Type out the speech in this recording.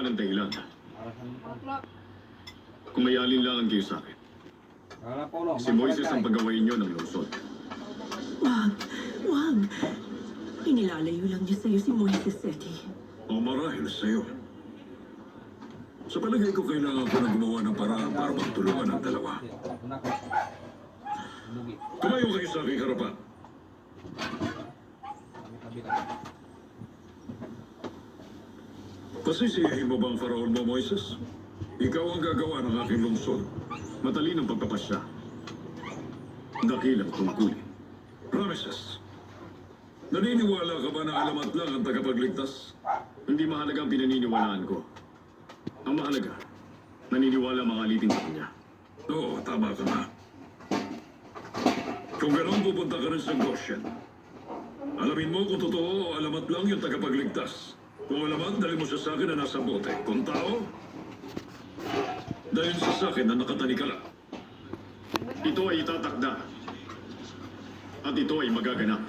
ng dahilan. Kung may alinlangan kayo sa akin, si Moises ang pagawain niyo ng lungsod. Wag! Wag! Inilalayo lang niya sa'yo si Moises, Seti. O marahil sa'yo. Sa palagay ko, kailangan ko na gumawa ng paraan para magtulungan ang dalawa. Tumayo kayo sa aking harapan. Pasisiyahin mo ba ang faraon mo, Moises? Ikaw ang gagawa ng aking lungsod. Matalinong pagpapasya. Dakilang tungkulin. Promises. Naniniwala ka ba na alamat lang ang tagapagligtas? Hindi mahalaga ang pinaniniwalaan ko. Ang mahalaga, naniniwala mga alipin sa kanya. Oo, tama ka na. Kung ganoon, pupunta ka rin sa Goshen. Alamin mo kung totoo o alamat lang yung tagapagligtas. Kung alamat, dali mo siya sa akin na nasa bote. Kung tao, dahil siya sa akin na nakatanikala. Ito ay itatakda. At ito ay magaganap.